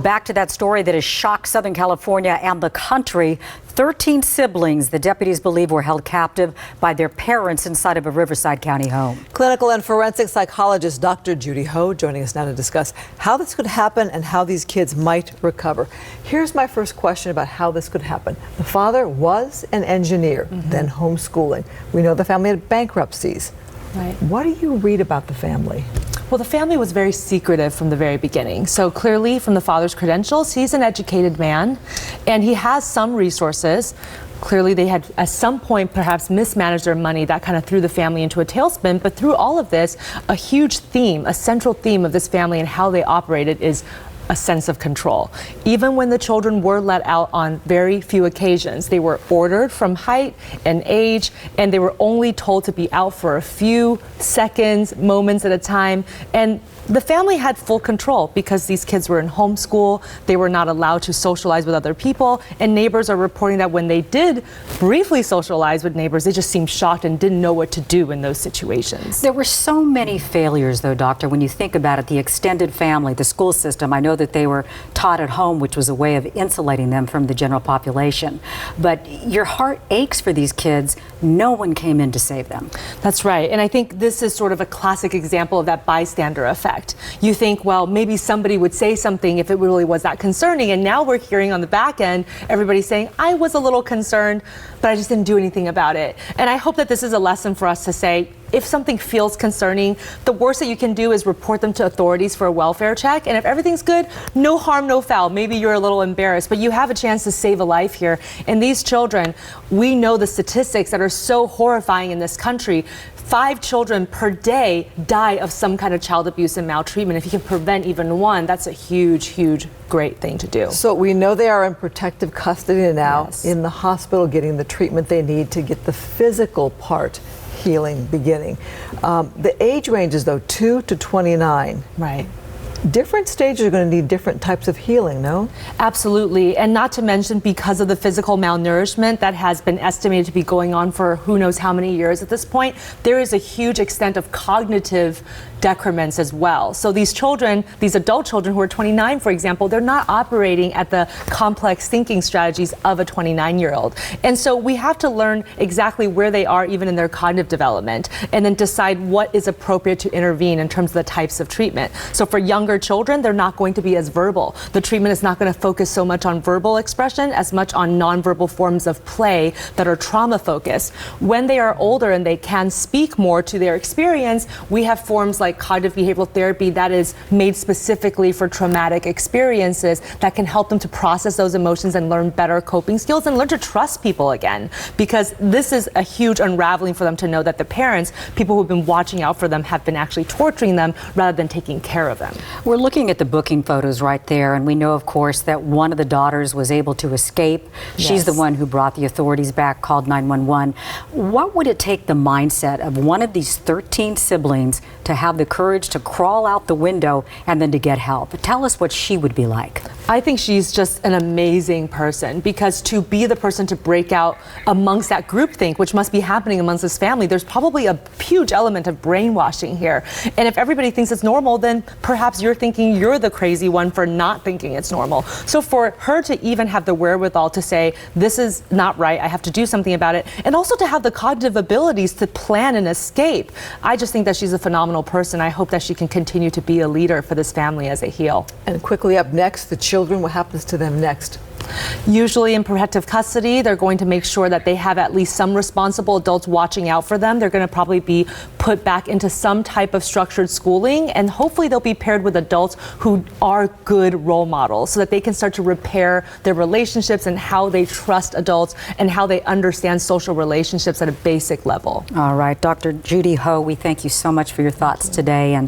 Back to that story that has shocked Southern California and the country. 13 siblings the deputies believe were held captive by their parents inside of a Riverside County home. Clinical and forensic psychologist Dr. Judy joining us now to discuss how this could happen and how these kids might recover. Here's my first question about how this could happen. The father was an engineer, then homeschooling. We know the family had bankruptcies. Right. What do you read about the family? Well, the family was very secretive from the very beginning. So clearly from the father's credentials, he's an educated man and he has some resources. Clearly they had at some point perhaps mismanaged their money. That kind of threw the family into a tailspin. But through all of this, a huge theme, a central theme of this family and how they operated is a sense of control. Even when the children were let out on very few occasions, they were ordered from height and age, and they were only told to be out for a few seconds, moments at a time. And the family had full control because these kids were in homeschool. They were not allowed to socialize with other people. And neighbors are reporting that when they did briefly socialize with neighbors, they just seemed shocked and didn't know what to do in those situations. There were so many failures, though, Doctor, when you think about it, the extended family, the school system. I know that they were taught at home, which was a way of insulating them from the general population. But your heart aches for these kids. No one came in to save them. That's right. And I think this is sort of a classic example of that bystander effect. You think, well, maybe somebody would say something if it really was that concerning. And now we're hearing on the back end, everybody saying, I was a little concerned, but I just didn't do anything about it. And I hope that this is a lesson for us to say, if something feels concerning, the worst that you can do is report them to authorities for a welfare check. And if everything's good, no harm, no foul. Maybe you're a little embarrassed, but you have a chance to save a life here. And these children, we know the statistics that are so horrifying in this country. 5 children per day die of some kind of child abuse and maltreatment. If you can prevent even one, that's a huge, huge, great thing to do. So we know they are in protective custody now, Yes. in the hospital, getting the treatment they need to get the physical part healing beginning. The age ranges, though, 2 to 29. Right. Different stages are going to need different types of healing, no? Absolutely. And not to mention, because of the physical malnourishment that has been estimated to be going on for who knows how many years at this point, there is a huge extent of cognitive decrements as well. So these children, these adult children who are 29, for example, they're not operating at the complex thinking strategies of a 29-year-old. And so we have to learn exactly where they are even in their cognitive development and then decide what is appropriate to intervene in terms of the types of treatment. So for younger children, they're not going to be as verbal. The treatment is not going to focus so much on verbal expression as much on nonverbal forms of play that are trauma focused. When they are older and they can speak more to their experience, we have forms like cognitive behavioral therapy that is made specifically for traumatic experiences that can help them to process those emotions and learn better coping skills and learn to trust people again. Because this is a huge unraveling for them to know that the parents, people who've been watching out for them, have been actually torturing them rather than taking care of them. We're looking at the booking photos right there, and we know, of course, that one of the daughters was able to escape. She's Yes. the one who brought the authorities back, called 911. What would it take the mindset of one of these 13 siblings to have the courage to crawl out the window and then to get help? Tell us what she would be like. I think she's just an amazing person, because to be the person to break out amongst that groupthink, which must be happening amongst this family, there's probably a huge element of brainwashing here. And if everybody thinks it's normal, then perhaps you're thinking you're the crazy one for not thinking it's normal. So for her to even have the wherewithal to say, this is not right, I have to do something about it, and also to have the cognitive abilities to plan an escape, I just think that she's a phenomenal person. I hope that she can continue to be a leader for this family as they heal. And quickly up next, the children, what happens to them next? Usually in protective custody, they're going to make sure that they have at least some responsible adults watching out for them. They're going to probably be put back into some type of structured schooling, and hopefully they'll be paired with adults who are good role models so that they can start to repair their relationships and how they trust adults and how they understand social relationships at a basic level. All right, Dr. Judy we thank you so much for your thoughts today, and